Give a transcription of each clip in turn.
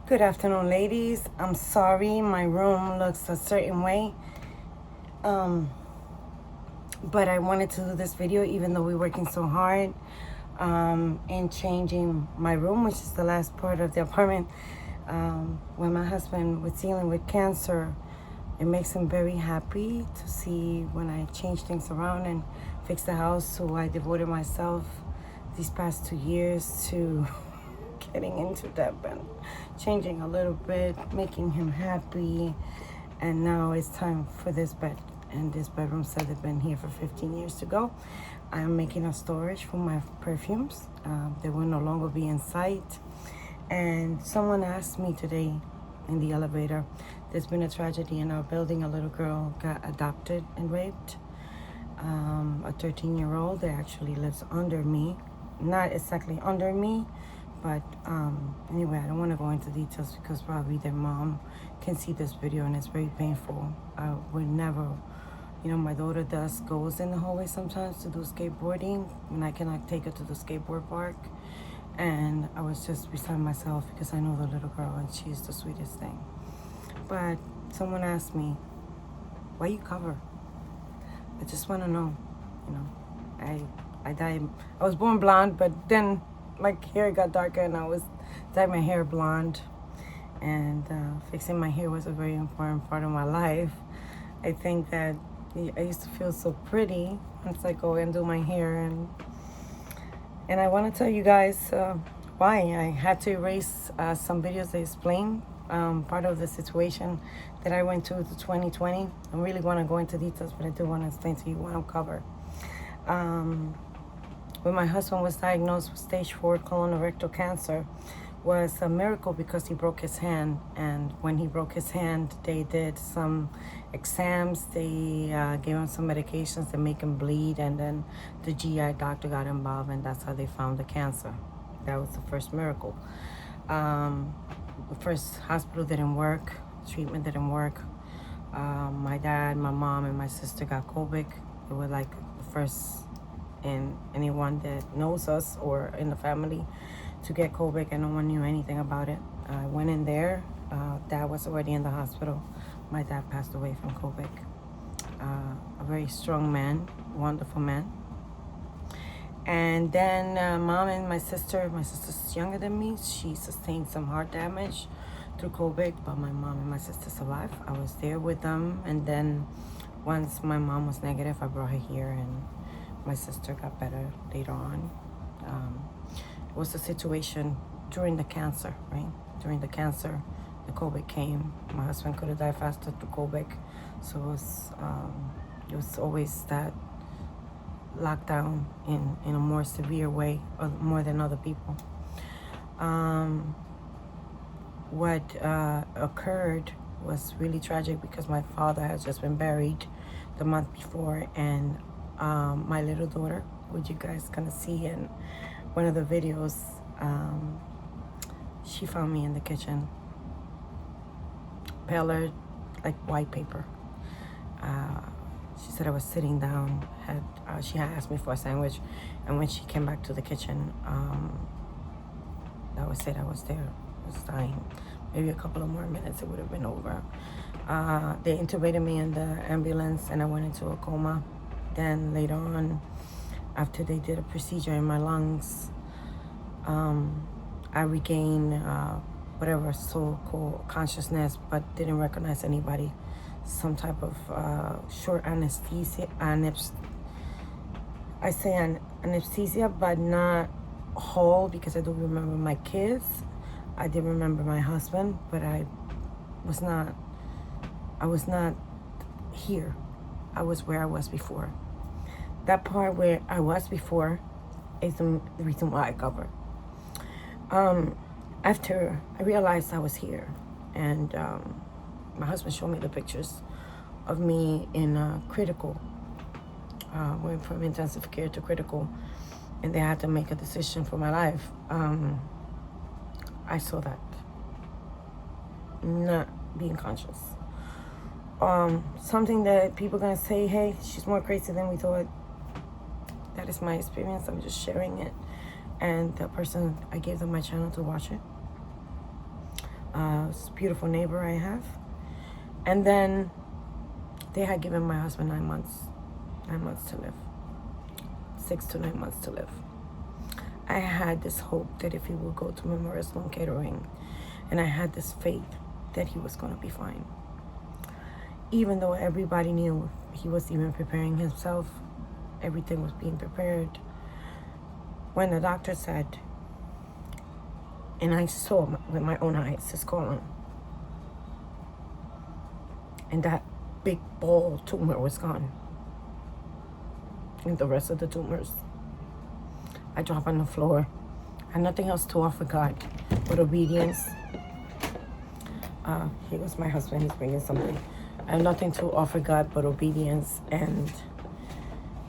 Good afternoon, ladies. I'm sorry my room looks a certain way. Um, but I wanted to do this video even though we're working so hard in changing my room, which is the last part of the apartment. When my husband was dealing with cancer, it makes him very happy to see when I change things around and fix the house. So I devoted myself these past 2 years to getting into that and changing a little bit, making him happy. And now it's time for this bed. And this bedroom set has been here for 15 years to go. I'm making a storage for my perfumes. They will no longer be in sight. And someone asked me today in the elevator, there's been a tragedy in our building. A little girl got adopted and raped. A 13-year-old that actually lives under me. Not exactly under me, but anyway, I don't want to go into details because probably their mom can see this video and it's very painful. I would never, my daughter goes in the hallway sometimes to do skateboarding and I cannot take her to the skateboard park. And I was just beside myself because I know the little girl and she's the sweetest thing. But someone asked me, why you cover? I just want to know, I was born blonde, but then my hair got darker and I was dyed my hair blonde. And fixing my hair was a very important part of my life. I think that I used to feel so pretty once I go and do my hair. And I want to tell you guys why I had to erase some videos that explain part of the situation that I went through to 2020. I really want to go into details, but I do want to explain to you why I'm covered. When my husband was diagnosed with stage 4 colorectal cancer, was a miracle because he broke his hand. And when he broke his hand, they did some exams. They gave him some medications that make him bleed, and then the GI doctor got involved, and that's how they found the cancer. That was the first miracle. The first hospital didn't work, treatment didn't work. My dad, my mom, and my sister got COVID. They were like the first in anyone that knows us or in the family to get COVID, and no one knew anything about it. I went in there. Dad was already in the hospital. My dad passed away from COVID. A very strong man, wonderful man. And then mom and my sister's younger than me. She sustained some heart damage through COVID, but my mom and my sister survived. I was there with them. And then once my mom was negative, I brought her here, and my sister got better later on. It was a situation during the cancer, right? During the cancer, the COVID came. My husband could have died faster through COVID. So it was always that lockdown in a more severe way, or more than other people. What occurred was really tragic because my father had just been buried the month before, and my little daughter, which you guys gonna see in one of the videos, she found me in the kitchen, paler like white paper. She said I was sitting down. She had asked me for a sandwich, and when she came back to the kitchen, that was it. I was there. I was dying. Maybe a couple of more minutes, it would have been over. They intubated me in the ambulance, and I went into a coma. Then later on, after they did a procedure in my lungs, I regained whatever so-called consciousness, but didn't recognize anybody. Some type of short anesthesia. I say anesthesia, but not whole, because I do remember my kids. I did remember my husband, but I was not here. I was where I was before. That part where I was before is the reason why I covered. After I realized I was here, and my husband showed me the pictures of me in critical, went from intensive care to critical, and they had to make a decision for my life. I saw that, not being conscious. Something that people are gonna say, hey, she's more crazy than we thought. That is my experience. I'm just sharing it. And the person, I gave them my channel to watch it. This beautiful neighbor I have. And then they had given my husband 9 months to live. 6 to 9 months to live. I had this hope that if he would go to Memorial Sloan Catering, and I had this faith that he was going to be fine. Even though everybody knew he was even preparing himself, everything was being prepared. When the doctor said, and I saw with my own eyes his colon, and that big ball tumor was gone, and the rest of the tumors, I dropped on the floor. I had nothing else to offer God but obedience. Here goes my husband, he's bringing something. I have nothing to offer God but obedience, and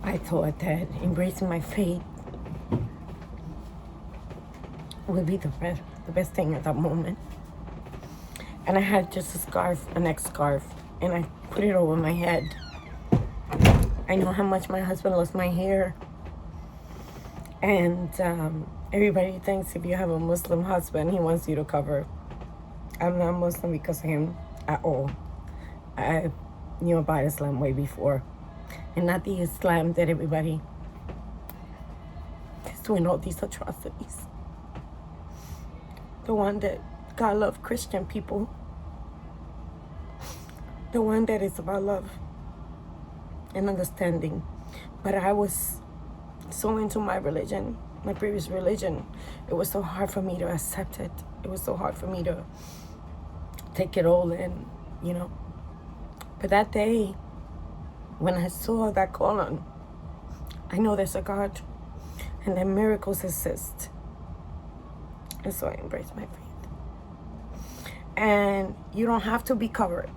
I thought that embracing my faith would be the best thing at that moment. And I had just a scarf, a neck scarf, and I put it over my head. I know how much my husband loves my hair. And everybody thinks if you have a Muslim husband, he wants you to cover. I'm not Muslim because of him at all. I knew about Islam way before. And not the Islam that everybody is doing all these atrocities. The one that God loves Christian people. The one that is about love and understanding. But I was so into my religion, my previous religion, it was so hard for me to accept it. It was so hard for me to take it all in, you know. But that day, when I saw that colon, I know there's a God and that miracles exist. And so I embraced my faith. And you don't have to be covered.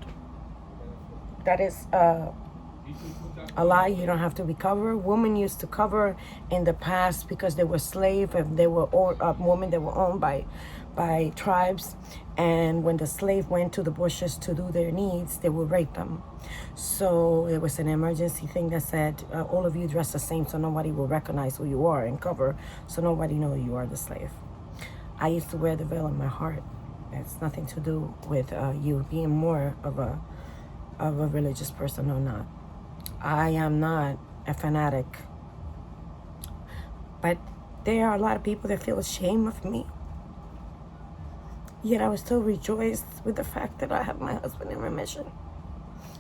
That is a lie. You don't have to be covered. Women used to cover in the past because they were slaves, and they were women that were owned by tribes. And when the slave went to the bushes to do their needs, they would rape them. So it was an emergency thing that said, all of you dress the same so nobody will recognize who you are, and cover so nobody know you are the slave. I used to wear the veil in my heart. It's nothing to do with you being more of a religious person or not. I am not a fanatic. But there are a lot of people that feel ashamed of me. Yet I was still rejoiced with the fact that I have my husband in remission.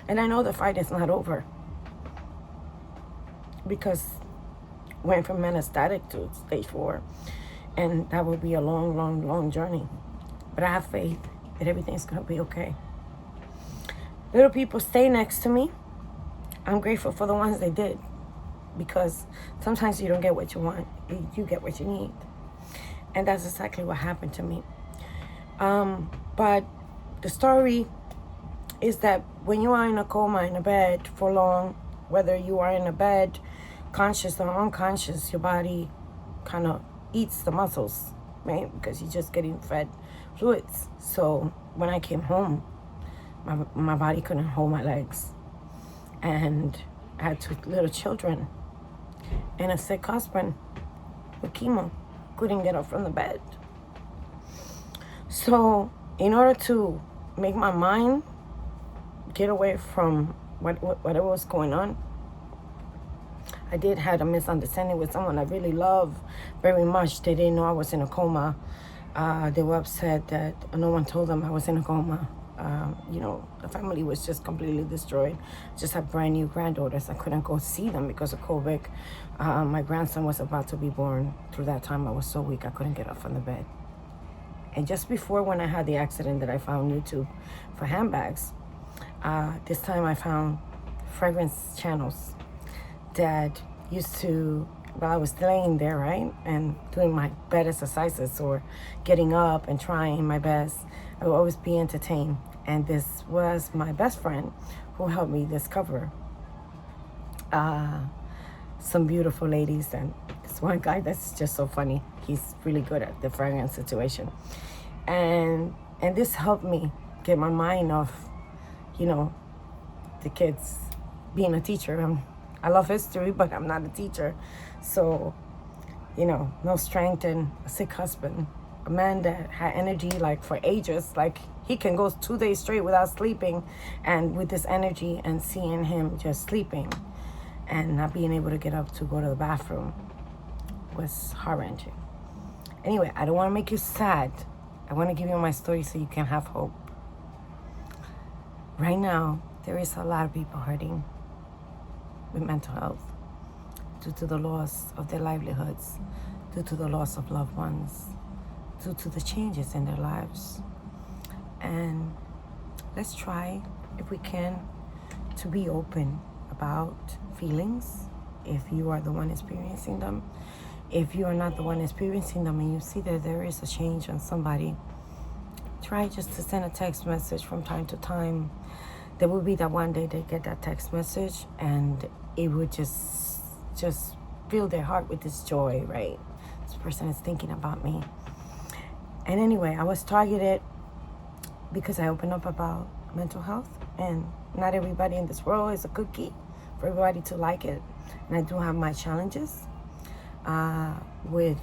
And I know the fight is not over. Because went from metastatic to stage 4. And that will be a long, long, long journey. But I have faith that everything's going to be okay. Little people stay next to me. I'm grateful for the ones they did. Because sometimes you don't get what you want. You get what you need. And that's exactly what happened to me. But the story is that when you are in a coma in a bed for long, whether you are in a bed, conscious or unconscious, your body kind of eats the muscles, right? Because you're just getting fed fluids. So when I came home, my body couldn't hold my legs. And I had 2 little children and a sick husband with chemo. Couldn't get up from the bed. So in order to make my mind get away from whatever was going on, I did have a misunderstanding with someone I really love very much. They didn't know I was in a coma. They were upset that no one told them I was in a coma. You know, the family was just completely destroyed. Just had brand new granddaughters. I couldn't go see them because of COVID. My grandson was about to be born. Through that time, I was so weak I couldn't get up from the bed. And just before when I had the accident that I found YouTube for handbags, this time I found fragrance channels that used to, while I was laying there, right, and doing my bed exercises or getting up and trying my best, I would always be entertained. And this was my best friend who helped me discover some beautiful ladies. And this one guy that's just so funny. He's really good at the fragrance situation. And this helped me get my mind off, you know, the kids. Being a teacher, I love history, but I'm not a teacher. So, you know, no strength and a sick husband. a man that had energy like for ages. Like he can go 2 days straight without sleeping, and with this energy, and seeing him just sleeping and not being able to get up to go to the bathroom was heart-wrenching. Anyway, I don't want to make you sad. I want to give you my story so you can have hope. Right now, there is a lot of people hurting with mental health due to the loss of their livelihoods, due to the loss of loved ones, due to the changes in their lives. And let's try, if we can, to be open about feelings if you are the one experiencing them. If you are not the one experiencing them and you see that there is a change on somebody, try just to send a text message from time to time. There will be that one day they get that text message and it would just fill their heart with this joy, right? This person is thinking about me. And anyway, I was targeted because I opened up about mental health, and not everybody in this world is a cookie for everybody to like it. And I do have my challenges with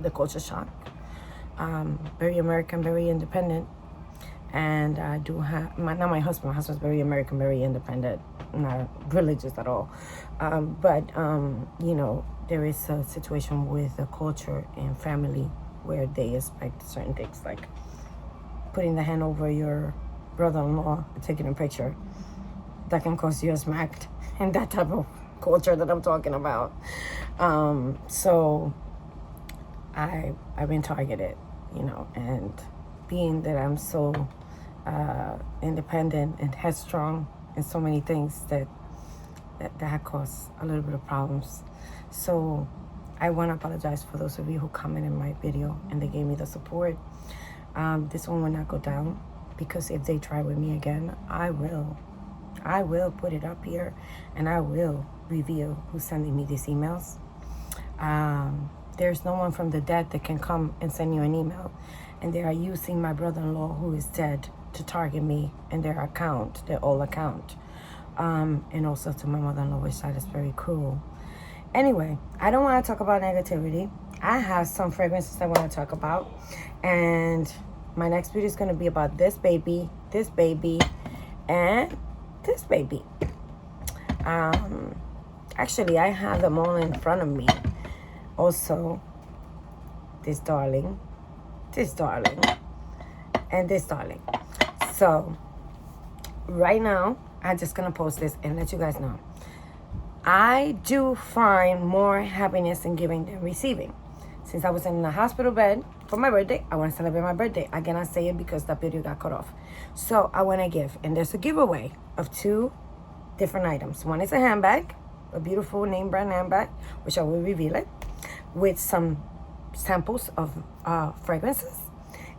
the culture shock. Very American, very independent. And I do have, not my husband. My husband's very American, very independent, not religious at all. But you know, there is a situation with the culture and family where they expect certain things, like putting the hand over your brother-in-law, taking a picture. That can cause you a smack, and that type of culture that I'm talking about. So I've been targeted, you know, and being that I'm so independent and headstrong in so many things, that caused a little bit of problems. So I want to apologize for those of you who commented in my video and they gave me the support. This one will not go down, because if they try with me again, I will put it up here and I will reveal who's sending me these emails. There's no one from the dead that can come and send you an email, and they are using my brother-in-law who is dead to target me and their account, their old account, and also to my mother-in-law, which that is very cruel. Anyway, I don't want to talk about negativity. I have some fragrances I want to talk about, and my next video is going to be about this baby, and this baby. Actually, I have them all in front of me. Also, this darling, and this darling. So, right now, I'm just going to post this and let you guys know. I do find more happiness in giving than receiving. Since I was in the hospital bed for my birthday, I want to celebrate my birthday. Again, I say it because that video got cut off. So I want to give. And there's a giveaway of 2 different items. One is a handbag, a beautiful name brand handbag, which I will reveal it, with some samples of fragrances.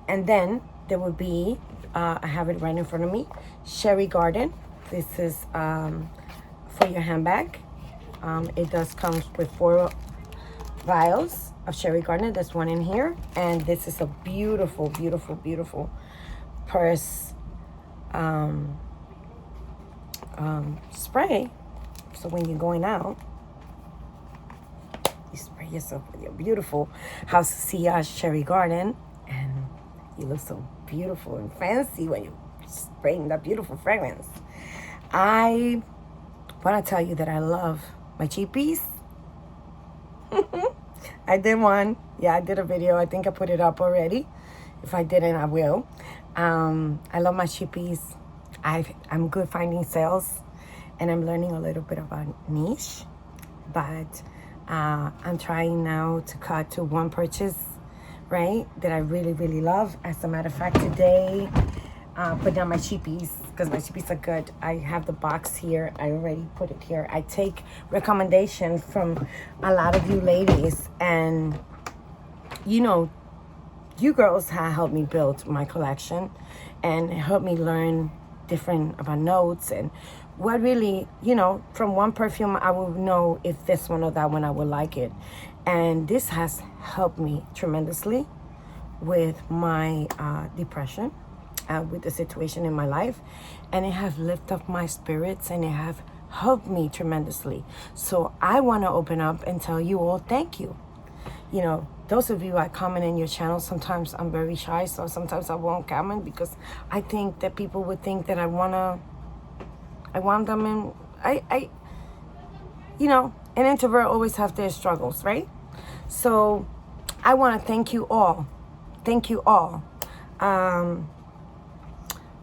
And then there will be, I have it right in front of me, Cherry Garden. This is for your handbag. It does come with 4 vials of Cherry Garden. There's one in here, and this is a beautiful, beautiful, beautiful purse spray. So when you're going out, you spray yourself with your beautiful House of Sillage Cherry Garden, and you look so beautiful and fancy when you're spraying that beautiful fragrance. I want to tell you that I love my cheapies. I did one. Yeah, I did a video. I think I put it up already. If I didn't, I will. I love my cheapies. I'm good finding sales, and I'm learning a little bit about niche. But I'm trying now to cut to one purchase, right, that I really, really love. As a matter of fact, today, put down my cheapies, because my cheapies are good. I have the box here. I already put it here. I take recommendations from a lot of you ladies, and you know, you girls have helped me build my collection and helped me learn different about notes and what really, you know, from one perfume I will know if this one or that one I would like it. And this has helped me tremendously with my depression, with the situation in my life, and it have lifted up my spirits, and it have helped me tremendously. So I want to open up and tell you all thank you. You know, those of you I comment in your channel, sometimes I'm very shy, so sometimes I won't comment because I think that people would think that I want them in, you know, an introvert always have their struggles, right? So I want to thank you all. Thank you all.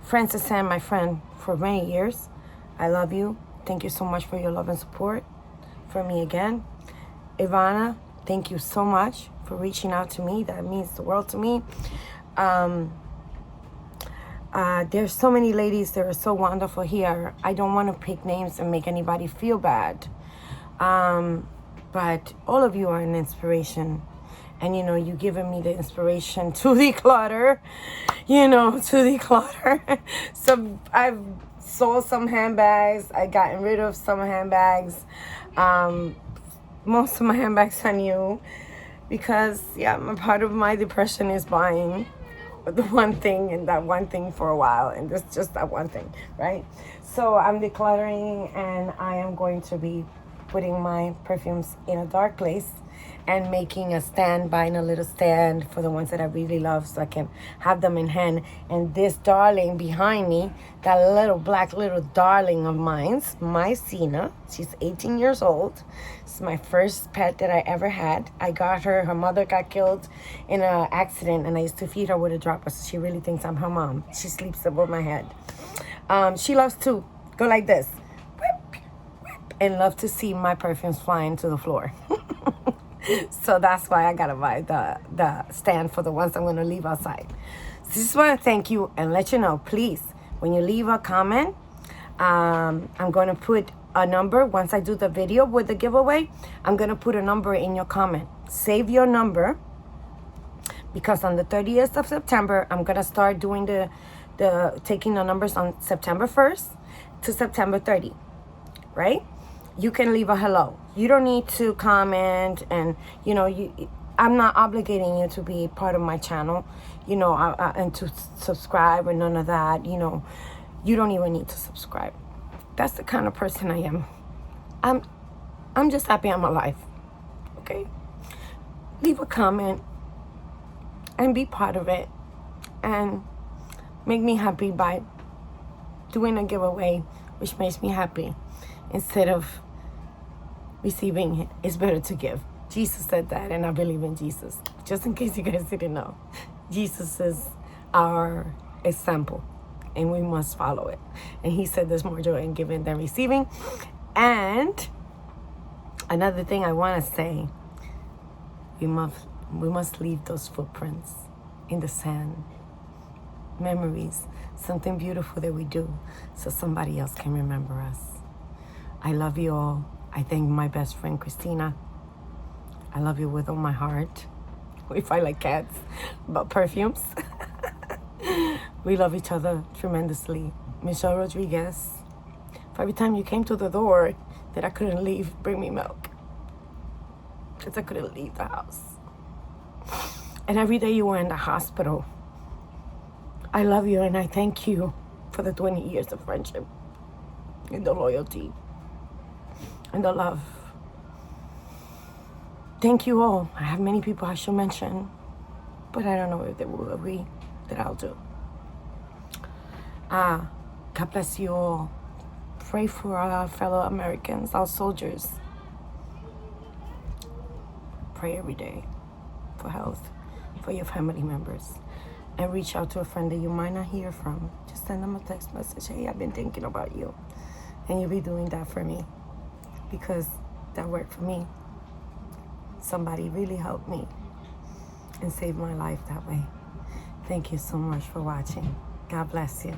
Francis and my friend for many years. I love you. Thank you so much for your love and support for me again. Ivana, thank you so much for reaching out to me. That means the world to me. There's so many ladies that are so wonderful here. I don't want to pick names and make anybody feel bad. But all of you are an inspiration. And, you know, you've given me the inspiration to declutter, you know, to declutter. So I've sold some handbags. I gotten rid of some handbags. Most of my handbags are new because, yeah, part of my depression is buying the one thing and that one thing for a while. And it's just that one thing, right? So I'm decluttering, and I am going to be putting my perfumes in a dark place and making a stand, buying a little stand for the ones that I really love so I can have them in hand. And this darling behind me, that little black little darling of mine's, my Cena. She's 18 years old. It's my first pet that I ever had. I got her. Her mother got killed in an accident, and I used to feed her with a dropper, so she really thinks I'm her mom. She sleeps above my head. She loves to go like this, whip, whip, and love to see my perfumes flying to the floor. So that's why I gotta buy the stand for the ones I'm gonna leave outside. So just want to thank you and let you know, please, when you leave a comment, I'm gonna put a number. Once I do the video with the giveaway, I'm gonna put a number in your comment. Save your number, because on the 30th of September, I'm gonna start doing the taking the numbers on September 1st to September 30, right? You can leave a hello. You don't need to comment, and you know, I'm not obligating you to be part of my channel, you know, and to subscribe or none of that. You know, you don't even need to subscribe. That's the kind of person I am. I'm just happy I'm alive. Okay, leave a comment and be part of it, and make me happy by doing a giveaway, which makes me happy. Instead of receiving it, it's better to give. Jesus said that, and I believe in Jesus. Just in case you guys didn't know, Jesus is our example, and we must follow it. And he said there's more joy in giving than receiving. And another thing I want to say, we must leave those footprints in the sand. Memories, something beautiful that we do so somebody else can remember us. I love you all. I thank my best friend, Christina. I love you with all my heart. We fight like cats about perfumes. We love each other tremendously. Michelle Rodriguez, for every time you came to the door that I couldn't leave, bring me milk, because I couldn't leave the house. And every day you were in the hospital. I love you, and I thank you for the 20 years of friendship and the loyalty and the love. Thank you all. I have many people I should mention, but I don't know if they will agree that I'll do. God bless you all. Pray for our fellow Americans, our soldiers. Pray every day for health, for your family members. And reach out to a friend that you might not hear from. Just send them a text message. Hey, I've been thinking about you. And you'll be doing that for me, because that worked for me. Somebody really helped me and saved my life that way. Thank you so much for watching. God bless you.